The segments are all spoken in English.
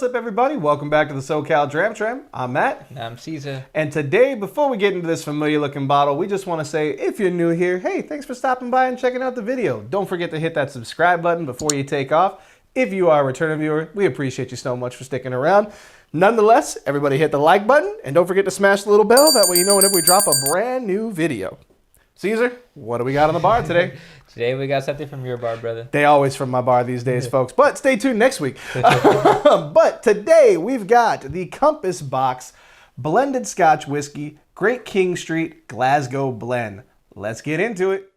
What's up, everybody? Welcome back to the SoCal Tram. I'm Matt. And I'm Caesar. And today, before we get into this familiar looking bottle, we just want to say, if you're new here, hey, thanks for stopping by and checking out the video. Don't forget to hit that subscribe button before you take off. If you are a returning viewer, we appreciate you so much for sticking around. Nonetheless, everybody hit the like button and don't forget to smash the little bell. That way you know whenever we drop a brand new video. Caesar, what do we got on the bar today? Today we got something from your bar, brother. They always from my bar these days, folks. But stay tuned next week. But today we've got the Compass Box Blended Scotch Whisky Great King Street Glasgow Blend. Let's get into it.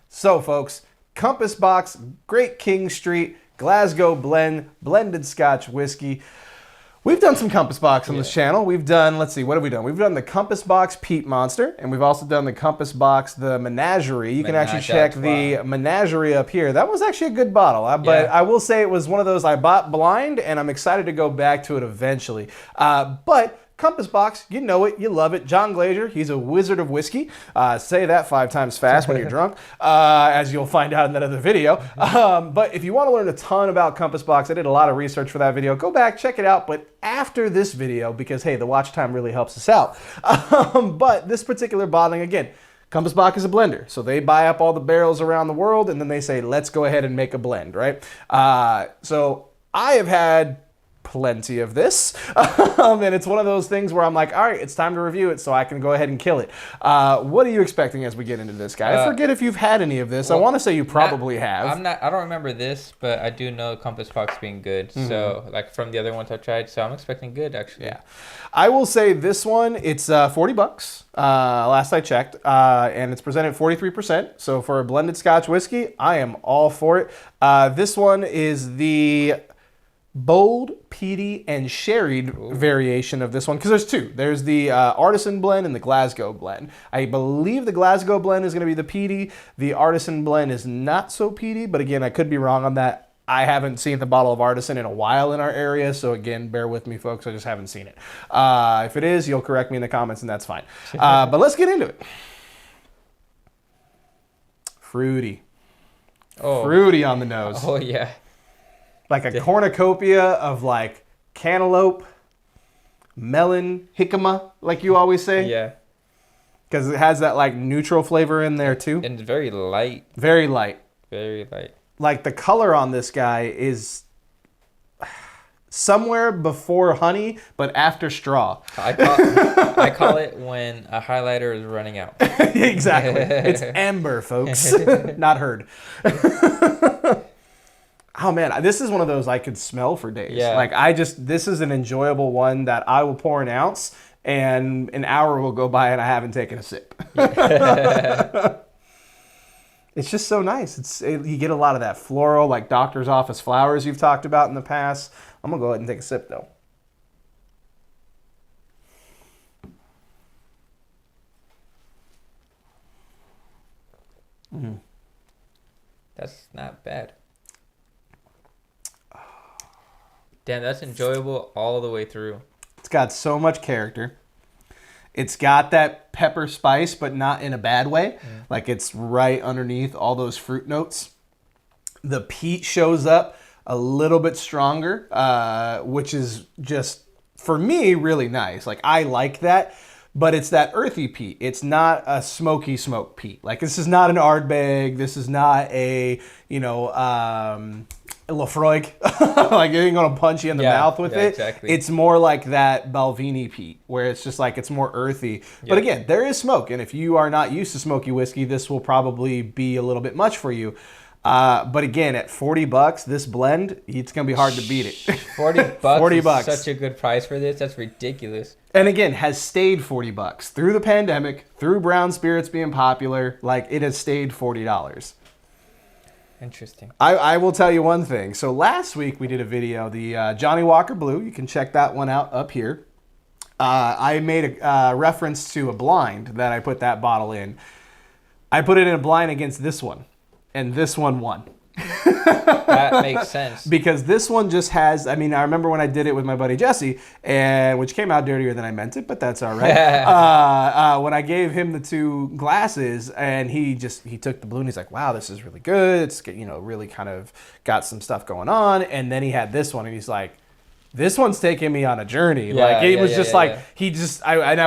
So folks, Compass Box, Great King Street, Glasgow Blend, Blended Scotch Whiskey. We've done some Compass Box on this channel. We've done, let's see, what have we done? We've done the Compass Box Peat Monster, and we've also done the Compass Box, the Menagerie. You can actually check the Menagerie up here. That was actually a good bottle, but I will say it was one of those I bought blind, and I'm excited to go back to it eventually. But Compass Box, you know it, you love it. John Glazier, he's a wizard of whiskey. Say that 5 times fast when you're drunk, as you'll find out in that other video. But if you want to learn a ton about Compass Box, I did a lot of research for that video. Go back, check it out. But after this video, because hey, the watch time really helps us out. But this particular bottling, again, Compass Box is a blender. So they buy up all the barrels around the world and then they say, let's go ahead and make a blend, right? So I have had plenty of this, and it's one of those things where I'm like, all right, it's time to review it so I can go ahead and kill it. What are you expecting as we get into this, guy? I forget if you've had any of this. Well, I want to say you probably have. I don't remember this, but I do know Compass Box being good. So like from the other ones I've tried, so I'm expecting good actually. Yeah, I will say this one, it's 40 bucks last I checked, and it's presented 43%. So for a blended Scotch whiskey, I am all for it. This one is the bold, peaty, and sherried variation of this one, because there's two. There's the Artisan Blend and the Glasgow Blend. I believe the Glasgow Blend is going to be the peaty. The Artisan Blend is not so peaty, but again, I could be wrong on that. I haven't seen the bottle of Artisan in a while in our area, so again, bear with me, folks. I just haven't seen it. If it is, you'll correct me in the comments, and that's fine. But let's get into it. Fruity. Oh. Fruity on the nose. Oh, yeah. Like a cornucopia of like cantaloupe, melon, jicama, like you always say. Yeah. Because it has that like neutral flavor in there too. And it's very light. Very light. Very light. Like the color on this guy is somewhere before honey, but after straw. I call it when a highlighter is running out. Exactly. It's amber, folks. Not heard. Oh man, this is one of those I could smell for days. Yeah. Like this is an enjoyable one that I will pour an ounce and an hour will go by and I haven't taken a sip. Yeah. It's just so nice. You get a lot of that floral, like doctor's office flowers you've talked about in the past. I'm gonna go ahead and take a sip though. That's not bad. Damn, that's enjoyable all the way through. It's got so much character. It's got that pepper spice, but not in a bad way. Like it's right underneath all those fruit notes. The peat shows up a little bit stronger, which is just, for me, really nice. Like I like that, but it's that earthy peat. It's not a smoky smoke peat. Like this is not an Ardbeg. This is not a, Lafroig, like it ain't gonna punch you in the mouth with it. Exactly. It's more like that Balvenie peat, where it's just like it's more earthy. But again, there is smoke, and if you are not used to smoky whiskey, this will probably be a little bit much for you. But again, at 40 bucks, this blend, it's gonna be hard to beat it. 40 bucks. 40 is bucks. Such a good price for this. That's ridiculous. And again, has stayed 40 bucks through the pandemic, through brown spirits being popular. Like it has stayed $40. Interesting. I will tell you one thing. So last week we did a video, the Johnny Walker Blue. You can check that one out up here. I made a reference to a blind that I put that bottle in. I put it in a blind against this one, and this one won. That makes sense. Because this one just has, I mean, I remember when I did it with my buddy Jesse, and which came out dirtier than I meant it, but that's all right. When I gave him the 2 glasses, and he took the blue, and he's like, wow, this is really good. It's, really kind of got some stuff going on. And then he had this one, and he's like, this one's taking me on a journey. I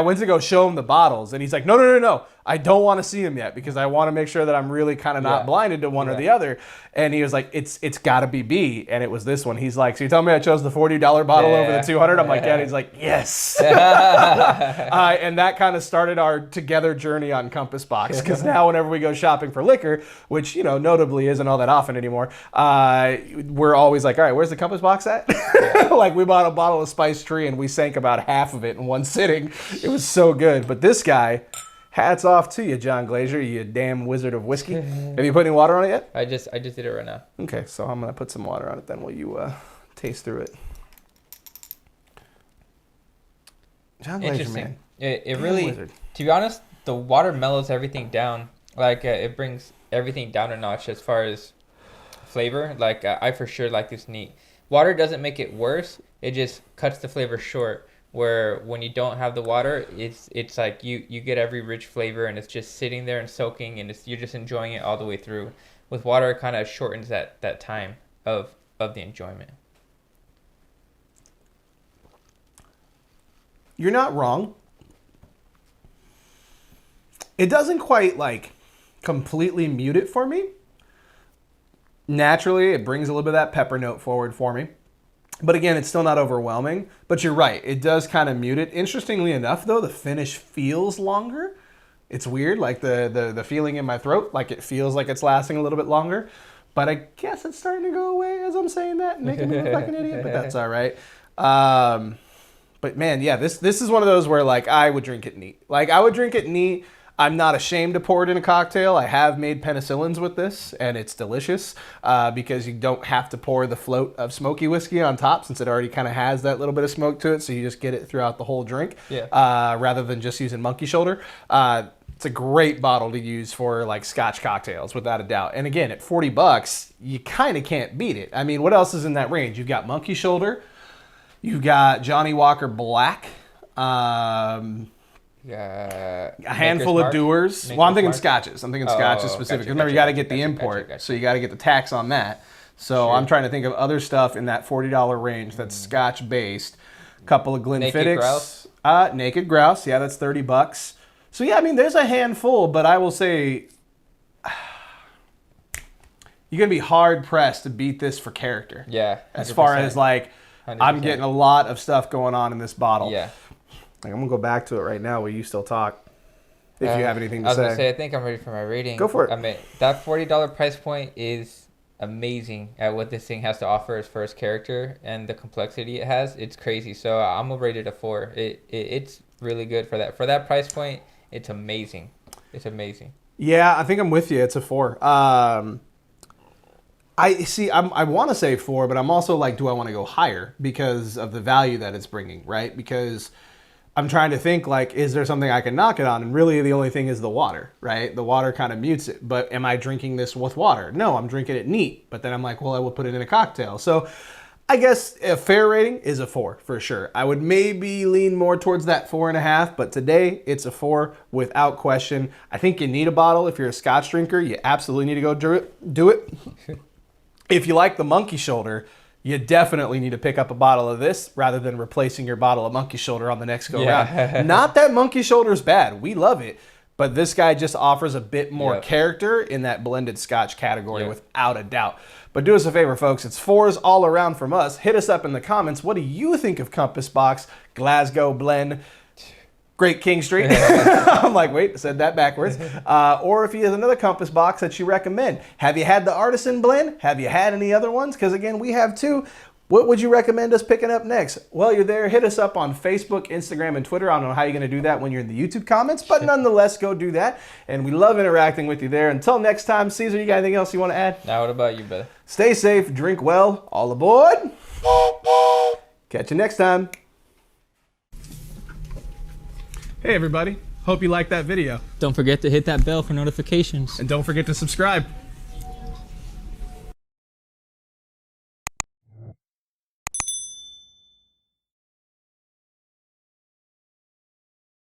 went to go show him the bottles, and he's like, no. I don't want to see them yet because I want to make sure that I'm really kind of not blinded to one or the other. And he was like, it's got to be B, and it was this one. He's like, so you telling me I chose the $40 bottle over the 200? I'm like, yeah. And he's like, yes. And that kind of started our together journey on Compass Box, because now whenever we go shopping for liquor, which notably isn't all that often anymore, we're always like, all right, where's the Compass Box at? Like, we bought a bottle of Spice Tree and we sank about half of it in one sitting. It was so good. But this guy, hats off to you, John Glazier, you damn wizard of whiskey. Have you put any water on it yet? I just did it right now. Okay, so I'm going to put some water on it then while you taste through it. John Glazier, man. It really, to be honest, the water mellows everything down. Like, it brings everything down a notch as far as flavor. Like, I for sure like this neat. Water doesn't make it worse. It just cuts the flavor short. Where when you don't have the water, it's like you get every rich flavor, and it's just sitting there and soaking, and you're just enjoying it all the way through. With water, it kind of shortens that time of the enjoyment. You're not wrong. It doesn't quite completely mute it for me. Naturally, it brings a little bit of that pepper note forward for me. But again, it's still not overwhelming. But you're right, it does kind of mute it. Interestingly enough, though, the finish feels longer. It's weird, like the feeling in my throat, like it feels like it's lasting a little bit longer. But I guess it's starting to go away as I'm saying that, making me look like an idiot, but that's all right. But man, yeah, this is one of those where I would drink it neat. I would drink it neat. I'm not ashamed to pour it in a cocktail. I have made penicillins with this, and it's delicious because you don't have to pour the float of smoky whiskey on top, since it already kind of has that little bit of smoke to it, so you just get it throughout the whole drink rather than just using monkey shoulder. It's a great bottle to use for Scotch cocktails, without a doubt. And again, at $40, you kind of can't beat it. I mean, what else is in that range? You've got monkey shoulder. You've got Johnny Walker Black. A handful of Dewar's. Well, I'm thinking Scotches. I'm thinking Scotches specific. Because remember, you got to get the import, so you got to get the tax on that. So I'm trying to think of other stuff in that $40 range that's Scotch-based. A couple of Glenfiddich. Naked Grouse. Naked Grouse, yeah, that's $30. So yeah, I mean, there's a handful, but I will say you're going to be hard-pressed to beat this for character. Yeah, 100%. As far as I'm getting a lot of stuff going on in this bottle. Yeah. I'm going to go back to it right now while you still talk, if you have anything to say. I was going to say, I think I'm ready for my rating. Go for it. I mean, that $40 price point is amazing at what this thing has to offer as far as character and the complexity it has. It's crazy. So I'm going to rate it a 4. It's really good for that. For that price point, it's amazing. It's amazing. Yeah, I think I'm with you. It's a 4. I want to say 4, but I'm also do I want to go higher because of the value that it's bringing, right? Because I'm trying to think is there something I can knock it on? And really the only thing is the water, right? The water kind of mutes it. But am I drinking this with water? No, I'm drinking it neat. But then I'm like, well, I will put it in a cocktail. So I guess a fair rating is a 4 for sure. I would maybe lean more towards that 4.5, but today it's a 4 without question. I think you need a bottle. If you're a Scotch drinker, you absolutely need to go do it. If you like the monkey shoulder, you definitely need to pick up a bottle of this rather than replacing your bottle of monkey shoulder on the next go round. Not that monkey shoulder is bad. We love it. But this guy just offers a bit more character in that blended Scotch category without a doubt. But do us a favor, folks. It's 4s all around from us. Hit us up in the comments. What do you think of Compass Box, Glasgow Blend, Great King Street? I'm like, wait, I said that backwards. Or if you have another Compass Box that you recommend. Have you had the Artisan Blend? Have you had any other ones? Because again, we have 2. What would you recommend us picking up next? Well, you're there. Hit us up on Facebook, Instagram, and Twitter. I don't know how you're going to do that when you're in the YouTube comments, but nonetheless, go do that. And we love interacting with you there. Until next time, Caesar, you got anything else you want to add? Now, what about you, brother? Stay safe, drink well, all aboard. Catch you next time. Hey, everybody. Hope you liked that video. Don't forget to hit that bell for notifications. And don't forget to subscribe.